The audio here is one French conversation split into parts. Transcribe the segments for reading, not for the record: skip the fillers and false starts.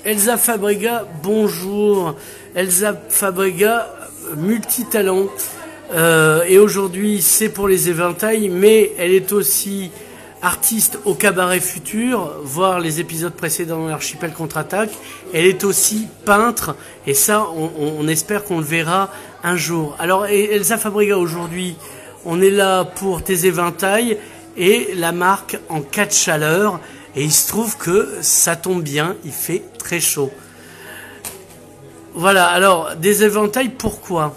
Elsa Fabrega, bonjour. Elsa Fabrega, multitalent. Et aujourd'hui, c'est pour les éventails, mais elle est aussi artiste au Cabaret Futur, voir les épisodes précédents de l'Archipel Contre-Attaque. Elle est aussi peintre, et ça, on espère qu'on le verra un jour. Alors, Elsa Fabrega, aujourd'hui, on est là pour tes éventails et la marque en cas de chaleur. Et il se trouve que ça tombe bien, il fait très chaud. Voilà, alors, des éventails, pourquoi ?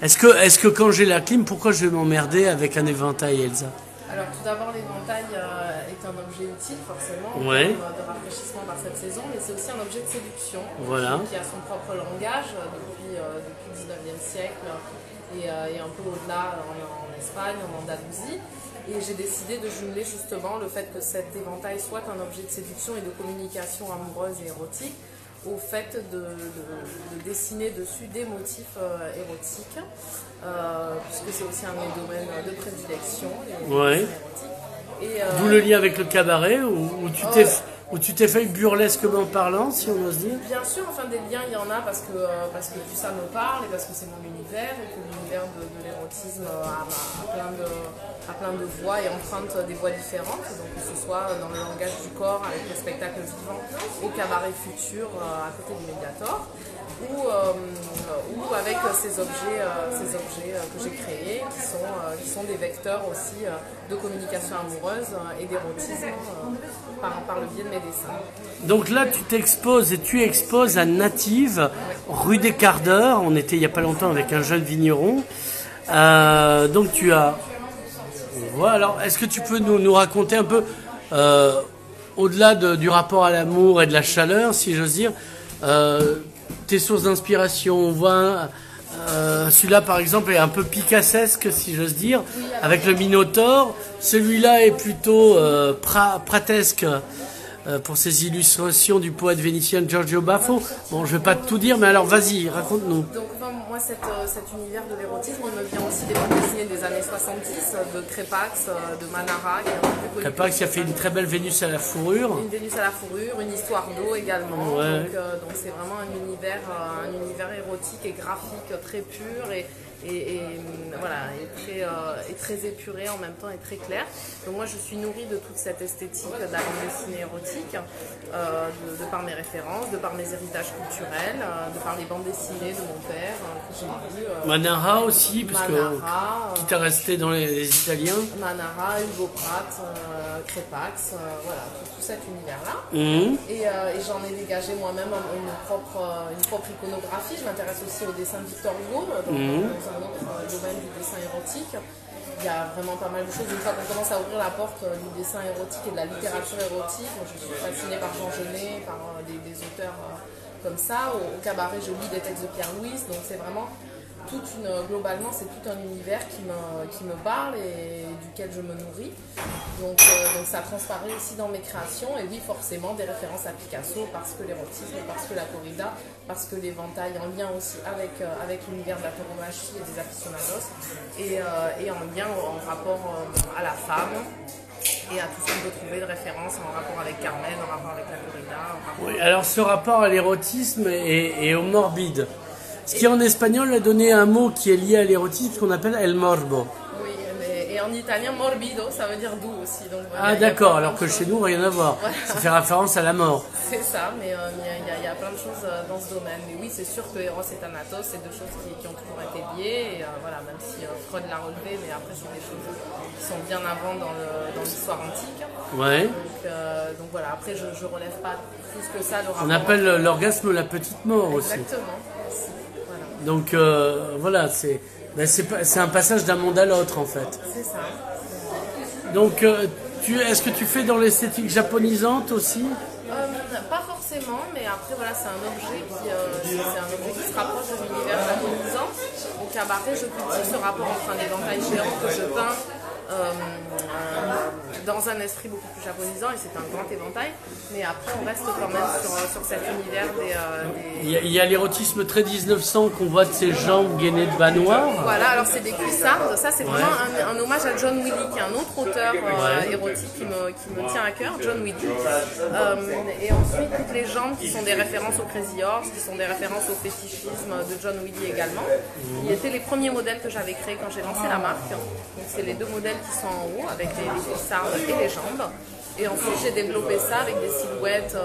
Est-ce que quand j'ai la clim, pourquoi je vais m'emmerder avec un éventail, Elsa ? Alors tout d'abord, l'éventail est un objet utile forcément, ouais. De rafraîchissement par cette saison, mais c'est aussi un objet de séduction voilà. Qui a son propre langage depuis le 19e siècle et un peu au-delà en Espagne, en Andalousie. Et j'ai décidé de jumeler justement le fait que cet éventail soit un objet de séduction et de communication amoureuse et érotique au fait de dessiner dessus des motifs érotiques, puisque c'est aussi un de mes domaines de prédilection, les ouais. érotiques. D'où le lien avec le cabaret, où tu t'es fait burlesquement parlant, si on ose dire. Bien sûr, enfin des liens il y en a parce que tout ça me parle et parce que c'est mon univers et que l'univers de l'érotisme a plein de voix et emprunte des voix différentes, donc que ce soit dans le langage du corps avec le spectacle vivant au Cabaret Futur à côté du Mediator, ou avec ces objets que j'ai créés qui sont des vecteurs aussi de communication amoureuse et d'érotisme par le biais de mes dessins. Donc là tu t'exposes et tu exposes à Native, rue des Quarts d'Heure. On était il n'y a pas longtemps avec un jeune vigneron. Donc tu as... Voilà, alors est-ce que tu peux nous raconter un peu, au-delà du rapport à l'amour et de la chaleur, si j'ose dire, tes sources d'inspiration? On voit celui-là par exemple est un peu picassesque, si j'ose dire, avec le Minotaure. Celui-là est plutôt pratesque pour ses illustrations du poète vénitien Giorgio Baffo. Bon, je vais pas tout dire, mais alors vas-y, raconte-nous. Donc moi cet univers de l'érotisme, il me vient aussi des bandes dessinées des années 70, de Crépax, de Manara, qui est un peu plus connu. Crépax qui a fait une très belle Vénus à la fourrure. Une Vénus à la fourrure, une histoire d'eau également. Ouais. Donc c'est vraiment un univers érotique et graphique très pur et voilà, et très épuré en même temps et très clair. Donc moi je suis nourrie de toute cette esthétique de la bande dessinée érotique, de par mes références, de par mes héritages culturels, de par les bandes dessinées de mon père que j'ai lues. Manara aussi, parce Manara, que quitte à rester dans les Italiens. Manara, Hugo Pratt, Crépax, voilà, tout cet univers-là. Et j'en ai dégagé moi-même une propre iconographie. Je m'intéresse aussi au dessin de Victor Hugo, dans un autre domaine du dessin érotique. Il y a vraiment pas mal de choses. Une fois qu'on commence à ouvrir la porte du dessin érotique et de la littérature érotique, moi, je suis fascinée par Jean Genet, par des auteurs comme ça. Au cabaret, je lis des textes de Pierre Louis, donc c'est vraiment globalement, c'est tout un univers qui me parle et duquel je me nourris. Donc ça transparaît aussi dans mes créations. Et oui, forcément, des références à Picasso, parce que l'érotisme, parce que la corrida, parce que l'éventail, en lien aussi avec l'univers de la tauromachie et des aficionados, et en lien, en rapport à la femme. Et à tout ce qu'on peut trouver de référence en rapport avec Carmen, en rapport avec la corrida. Oui, alors ce rapport à l'érotisme et au morbide. Ce qui en espagnol a donné un mot qui est lié à l'érotisme qu'on appelle el morbo. Oui, et en italien morbido, ça veut dire doux aussi. Donc, ah d'accord, alors que chez nous, rien à voir. Voilà. Ça fait référence à la mort. C'est ça, mais il y a plein de choses dans ce domaine. Mais oui, c'est sûr que Eros et Thanatos, c'est deux choses qui ont toujours été liées. Et voilà, même si Freud l'a relevé, mais après, c'est des choses qui sont bien avant dans l'histoire antique. Ouais. Donc voilà, après, je relève pas plus que ça le rapport. On appelle l'orgasme la petite mort aussi. Exactement. Donc voilà, c'est un passage d'un monde à l'autre en fait. C'est ça. Donc est-ce que tu fais dans l'esthétique japonisante aussi? Pas forcément, mais après voilà, c'est un objet qui se rapproche de l'univers japonisant. Au cabaret, je cultive ce rapport entre un éventail géant que je peins dans un esprit beaucoup plus japonisant, et c'est un grand éventail. Mais après, on reste quand même sur cet univers des... Il y a l'érotisme très 1900 qu'on voit de ses jambes gainées de bas noirs. Voilà, alors c'est des cuissardes. Ça, c'est vraiment un hommage à John Willy, qui est un autre auteur érotique qui me tient à cœur, John Willy. Et ensuite, toutes les jambes qui sont des références au Crazy Horse, qui sont des références au fétichisme de John Willy également. Ils étaient les premiers modèles que j'avais créés quand j'ai lancé la marque. Donc c'est les 2 modèles qui sont en haut, avec les cuissardes et les jambes. Et ensuite, j'ai développé ça avec des silhouettes,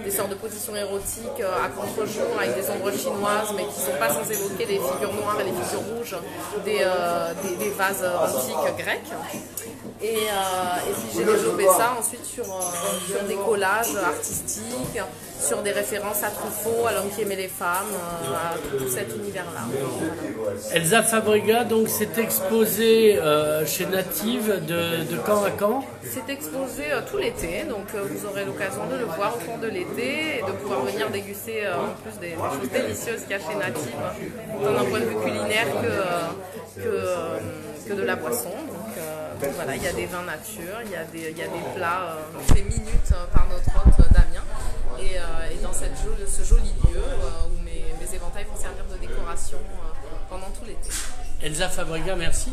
des sortes de positions érotiques à contre-jour, avec des ombres chinoises, mais qui ne sont pas sans évoquer les figures noires et les figures rouges des vases antiques grecs. Et puis j'ai développé ça ensuite sur des collages artistiques, sur des références à Truffaut, à L'homme qui aimait les femmes, à tout cet univers-là. Elsa Fabrega donc s'est exposée chez Native de quand à quand? C'est exposé tout l'été, donc vous aurez l'occasion de le voir au cours de l'été et de pouvoir venir déguster en plus des choses délicieuses qu'il y a chez Native, tant d'un point de vue culinaire que de la boisson. Donc voilà, il y a des vins nature, il y a des plats faits minutes par notre hôte Damien. Et dans ce joli lieu où mes éventails vont servir de décoration pendant tout l'été. Elsa Fabrega, merci.